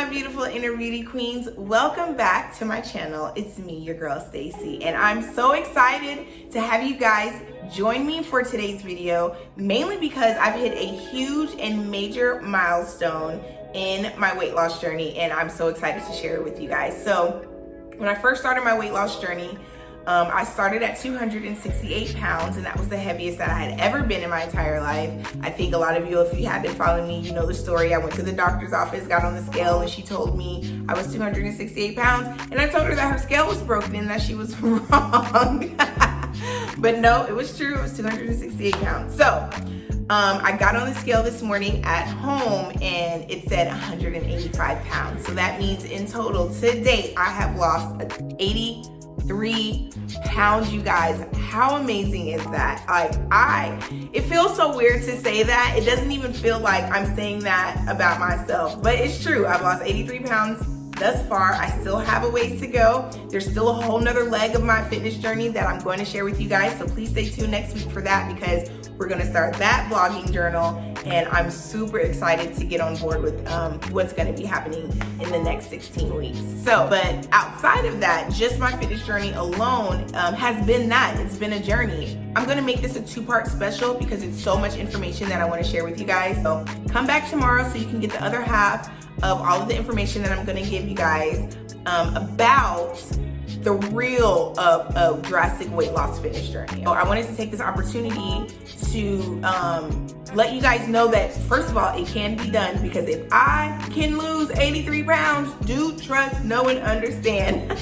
my beautiful inner beauty queens? Welcome back to my channel. It's me, your girl Stacie, and I'm so excited to have you guys join me for today's video, mainly because I've hit a huge and major milestone in my weight loss journey, and I'm so excited to share it with you guys. So when I first started my weight loss journey, I started at 268 pounds, and that was the heaviest that I had ever been in my entire life. I think a lot of you, if you have been following me, you know the story. I went to the doctor's office, got on the scale, and she told me I was 268 pounds, and I told her that her scale was broken and that she was wrong. But no, it was true. It was 268 pounds. So I got on the scale this morning at home, and it said 185 pounds. So that means in total to date, I have lost 83 pounds, you guys. How amazing is that? It feels so weird to say that. It doesn't even feel like I'm saying that about myself, but it's true. I've lost 83 pounds thus far. I still have a ways to go. There's still a whole nother leg of my fitness journey that I'm going to share with you guys. So please stay tuned next week for that, because we're going to start that vlogging journal, and I'm super excited to get on board with what's going to be happening in the next 16 weeks. So, but outside of that, just my fitness journey alone has been that. It's been a journey. I'm going to make this a two-part special because it's so much information that I want to share with you guys. So come back tomorrow so you can get the other half of all of the information that I'm going to give you guys about the real of drastic weight loss fitness journey. So I wanted to take this opportunity to let you guys know that, first of all, it can be done, because if I can lose 83 pounds, do trust, know, and understand,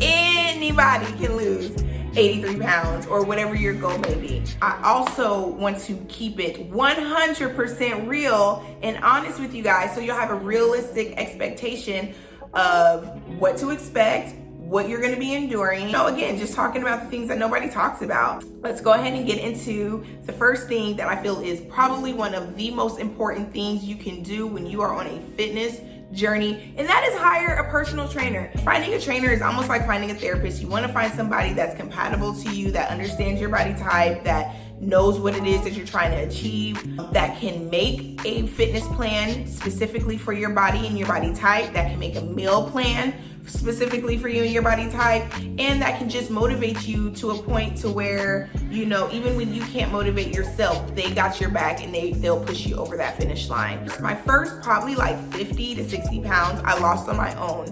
anybody can lose 83 pounds or whatever your goal may be. I also want to keep it 100% real and honest with you guys, so you'll have a realistic expectation of what to expect, what you're going to be enduring. So again, just talking about the things that nobody talks about. Let's go ahead and get into the first thing that I feel is probably one of the most important things you can do when you are on a fitness journey, and that is hire a personal trainer. Finding a trainer is almost like finding a therapist. You want to find somebody that's compatible to you, that understands your body type, that knows what it is that you're trying to achieve, that can make a fitness plan specifically for your body and your body type, that can make a meal plan specifically for you and your body type, and that can just motivate you to a point to where, you know, even when you can't motivate yourself, they got your back and they'll push you over that finish line. My first probably like 50 to 60 pounds I lost on my own,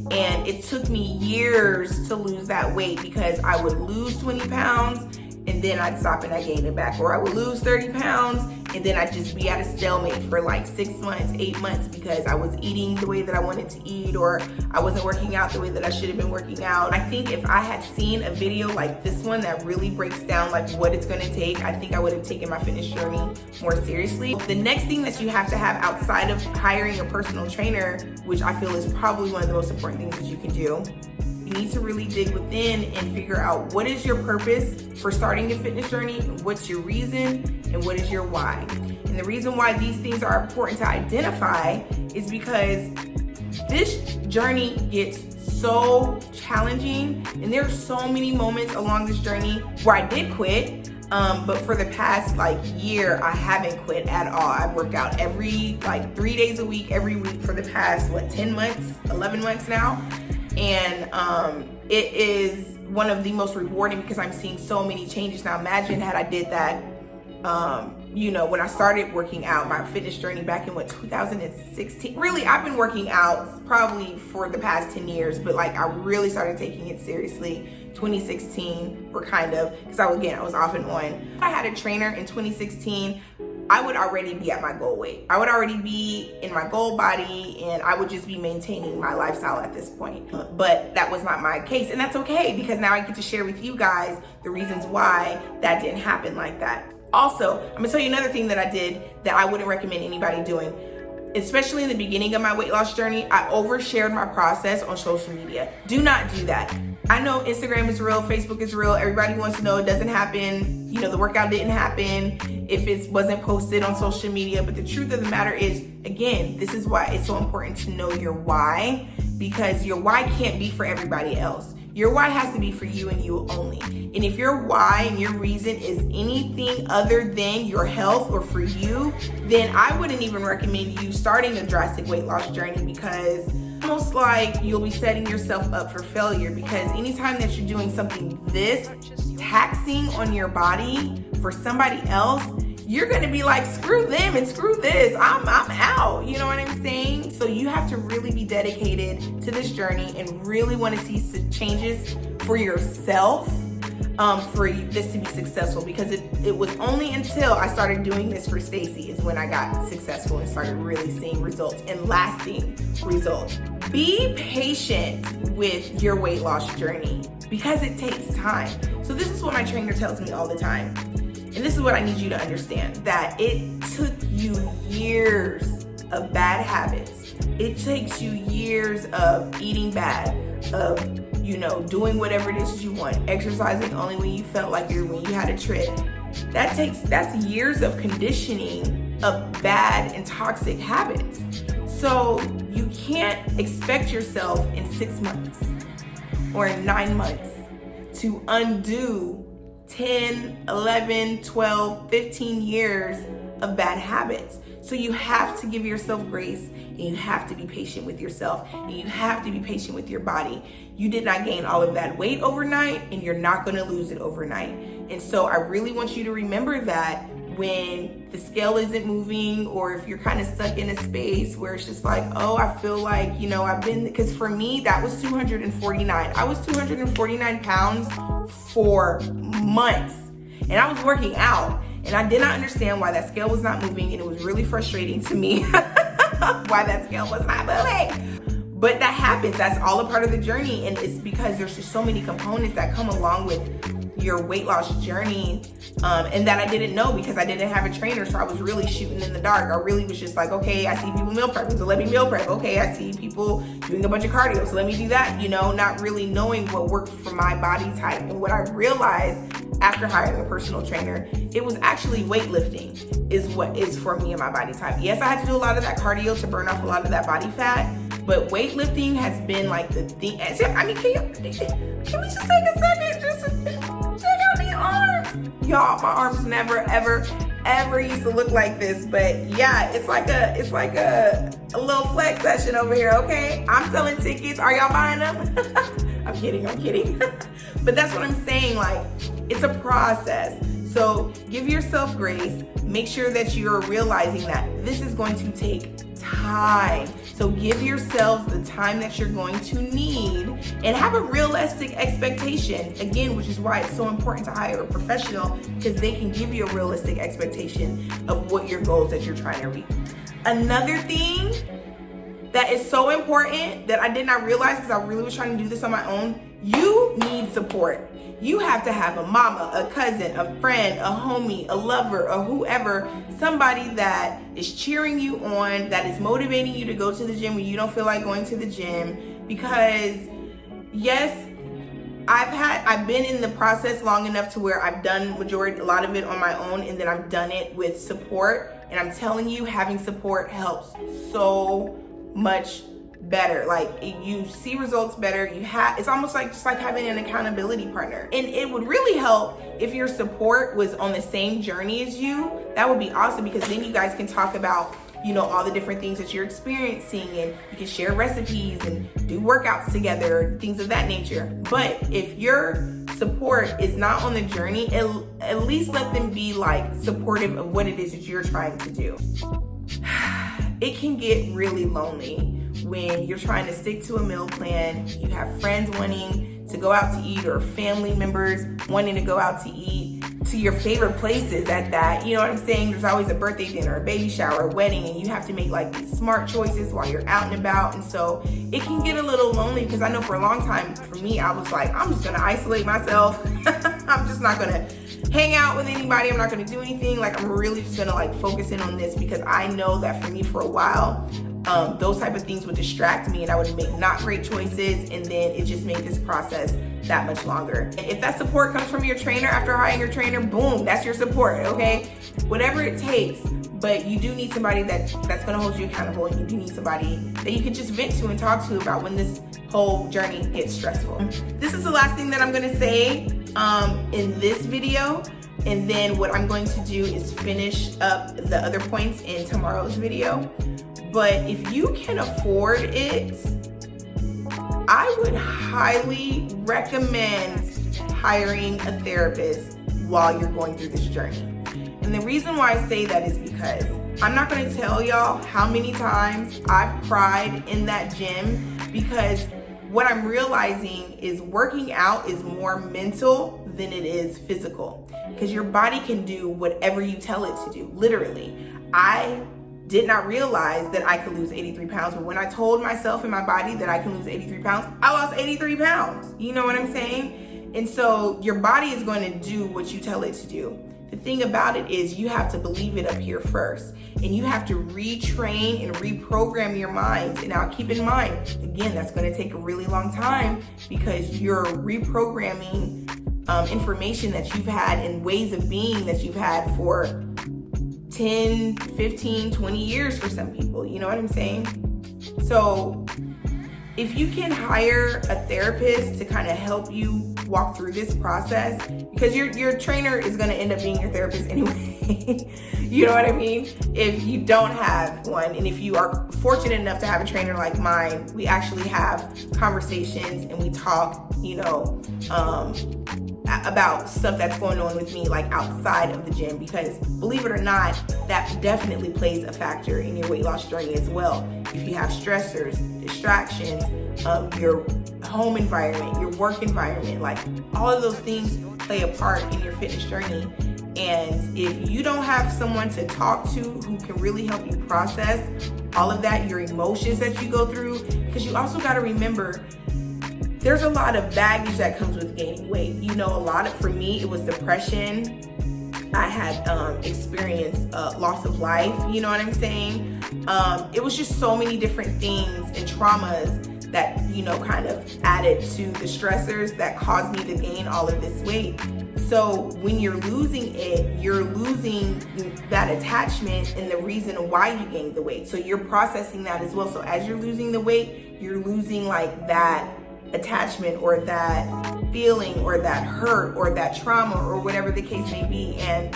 and it took me years to lose that weight, because I would lose 20 pounds and then I'd stop and I gain it back, or I would lose 30 pounds and then I'd just be at a stalemate for like 6 months, 8 months, because I was eating the way that I wanted to eat, or I wasn't working out the way that I should have been working out. I think if I had seen a video like this one that really breaks down like what it's gonna take, I think I would have taken my fitness journey more seriously. The next thing that you have to have outside of hiring a personal trainer, which I feel is probably one of the most important things that you can do, you need to really dig within and figure out what is your purpose for starting a fitness journey, what's your reason, and what is your why. And the reason why these things are important to identify is because this journey gets so challenging, and there are so many moments along this journey where I did quit. But for the past like year, I haven't quit at all. I've worked out every 3 days a week, every week for the past 10 months, 11 months now. And it is one of the most rewarding, because I'm seeing so many changes. Now imagine had I did that, you know, when I started working out, my fitness journey back in 2016. Really, I've been working out probably for the past 10 years, but like I really started taking it seriously 2016, or kind of, because I was off and on. I had a trainer in 2016. I would already be at my goal weight. I would already be in my goal body, and I would just be maintaining my lifestyle at this point. But that was not my case, and that's okay, because now I get to share with you guys the reasons why that didn't happen like that. Also, I'm gonna tell you another thing that I did that I wouldn't recommend anybody doing. Especially in the beginning of my weight loss journey, I overshared my process on social media. Do not do that. I know Instagram is real, Facebook is real. Everybody wants to know it doesn't happen. You know, the workout didn't happen if it wasn't posted on social media. But the truth of the matter is, again, this is why it's so important to know your why, because your why can't be for everybody else. Your why has to be for you and you only. And if your why and your reason is anything other than your health or for you, then I wouldn't even recommend you starting a drastic weight loss journey, because almost like you'll be setting yourself up for failure. Because anytime that you're doing something this taxing on your body for somebody else, you're gonna be like, screw them and screw this, I'm out, you know what I'm saying? So you have to really be dedicated to this journey and really wanna see some changes for yourself, for this to be successful. Because it was only until I started doing this for Stacie is when I got successful and started really seeing results and lasting results. Be patient with your weight loss journey because it takes time. So this is what my trainer tells me all the time. And this is what I need you to understand, that it took you years of bad habits. It takes you years of eating bad, of, doing whatever it is that you want, exercising only when you felt like when you had a trip. That's years of conditioning of bad and toxic habits. So you can't expect yourself in 6 months or in 9 months to undo 10, 11, 12, 15 years of bad habits. So you have to give yourself grace, and you have to be patient with yourself, and you have to be patient with your body. You did not gain all of that weight overnight, and you're not going to lose it overnight. And so I really want you to remember that when the scale isn't moving, or if you're kind of stuck in a space where it's just like, oh, I feel like, because for me, that was 249. I was 249 pounds for months, and I was working out, and I did not understand why that scale was not moving, and it was really frustrating to me why that scale was not moving. But that happens. That's all a part of the journey, and it's because there's just so many components that come along with your weight loss journey, and that I didn't know because I didn't have a trainer. So I was really shooting in the dark. I really was just like, okay, I see people meal prepping, so let me meal prep. Okay, I see people doing a bunch of cardio, so let me do that, not really knowing what worked for my body type. And what I realized after hiring a personal trainer, it was actually weightlifting is what is for me and my body type. Yes, I had to do a lot of that cardio to burn off a lot of that body fat, but weightlifting has been like the thing. I mean, can we just take a second just to check out the arms? Y'all, my arms never, ever used to look like this, but yeah, it's like a little flex session over here, okay? I'm selling tickets. Are y'all buying them? I'm kidding. But that's what I'm saying, like, it's a process. So give yourself grace. Make sure that you're realizing that this is going to take time. So give yourselves the time that you're going to need and have a realistic expectation. Again, which is why it's so important to hire a professional, because they can give you a realistic expectation of what your goals that you're trying to reach. Another thing that is so important that I did not realize because I really was trying to do this on my own, you need support. You have to have a mama, a cousin, a friend, a homie, a lover, or whoever, somebody that is cheering you on, that is motivating you to go to the gym when you don't feel like going to the gym. Because yes, I've been in the process long enough to where I've done a lot of it on my own, and then I've done it with support. And I'm telling you, having support helps so much better. Like, you see results better. It's almost like just like having an accountability partner. And it would really help if your support was on the same journey as you. That would be awesome, because then you guys can talk about, all the different things that you're experiencing, and you can share recipes and do workouts together, things of that nature. But if your support is not on the journey, at least let them be like supportive of what it is that you're trying to do. It can get really lonely when you're trying to stick to a meal plan. You have friends wanting to go out to eat, or family members wanting to go out to eat to your favorite places at that. You know what I'm saying? There's always a birthday dinner, a baby shower, a wedding, and you have to make like these smart choices while you're out and about. And so it can get a little lonely, because I know for a long time, for me, I was like, I'm just gonna isolate myself. I'm just not gonna hang out with anybody. I'm not gonna do anything. Like, I'm really just gonna like focus in on this, because I know that for me for a while, those type of things would distract me, and I would make not great choices, and then it just made this process that much longer. And if that support comes from your trainer after hiring your trainer, boom, that's your support, okay? Whatever it takes. but you do need somebody that's gonna hold you accountable, and you do need somebody that you can just vent to and talk to about when this whole journey gets stressful. This is the last thing that I'm gonna say in this video, and then what I'm going to do is finish up the other points in tomorrow's video. But if you can afford it, I would highly recommend hiring a therapist while you're going through this journey. And the reason why I say that is because I'm not gonna tell y'all how many times I've cried in that gym, because what I'm realizing is working out is more mental than it is physical, because your body can do whatever you tell it to do, literally. I did not realize that I could lose 83 pounds, but when I told myself in my body that I can lose 83 pounds, I lost 83 pounds. You know what I'm saying? And so your body is going to do what you tell it to do. The thing about it is you have to believe it up here first, and you have to retrain and reprogram your mind. And now keep in mind, again, that's going to take a really long time, because you're reprogramming information that you've had and ways of being that you've had for 10, 15, 20 years for some people. You know what I'm saying? So if you can hire a therapist to kind of help you walk through this process, because your trainer is going to end up being your therapist anyway. You know what I mean? If you don't have one, and if you are fortunate enough to have a trainer like mine, we actually have conversations and we talk, you know, about stuff that's going on with me, like outside of the gym, because believe it or not, that definitely plays a factor in your weight loss journey as well. If you have stressors, distractions, your home environment, your work environment, like all of those things play a part in your fitness journey. And if you don't have someone to talk to who can really help you process all of that, your emotions that you go through, because you also got to remember, there's a lot of baggage that comes with gaining weight. You know, for me, it was depression. I had experienced loss of life, you know what I'm saying? It was just so many different things and traumas that, you know, kind of added to the stressors that caused me to gain all of this weight. So when you're losing it, you're losing that attachment and the reason why you gained the weight. So you're processing that as well. So as you're losing the weight, you're losing like that attachment or that feeling or that hurt or that trauma or whatever the case may be. And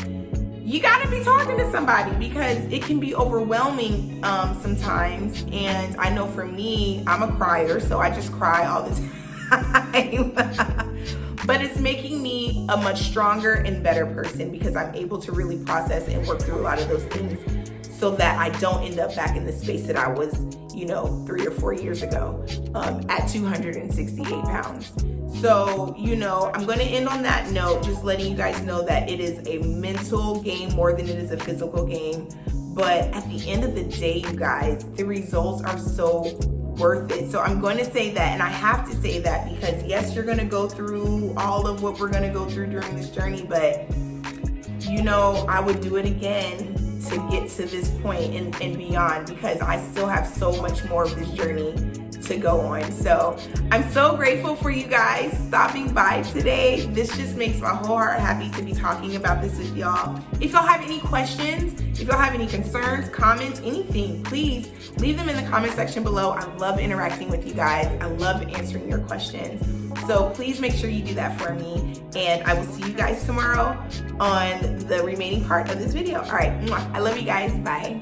you got to be talking to somebody, because it can be overwhelming sometimes. And I know for me, I'm a crier, so I just cry all the time. But it's making me a much stronger and better person, because I'm able to really process and work through a lot of those things, so that I don't end up back in the space that I was, you know, 3 or 4 years ago at 268 pounds. So, you know, I'm going to end on that note, just letting you guys know that it is a mental game more than it is a physical game. But at the end of the day, you guys, the results are so worth it. So I'm going to say that, and I have to say that, because yes, you're going to go through all of what we're going to go through during this journey, but you know, I would do it again to get to this point and beyond, because I still have so much more of this journey to go on. So I'm so grateful for you guys stopping by today. This just makes my whole heart happy to be talking about this with y'all. If y'all have any questions, if y'all have any concerns, comments, anything, please leave them in the comment section below. I love interacting with you guys. I love answering your questions. So please make sure you do that for me. And I will see you guys tomorrow on the remaining part of this video. All right, I love you guys. Bye.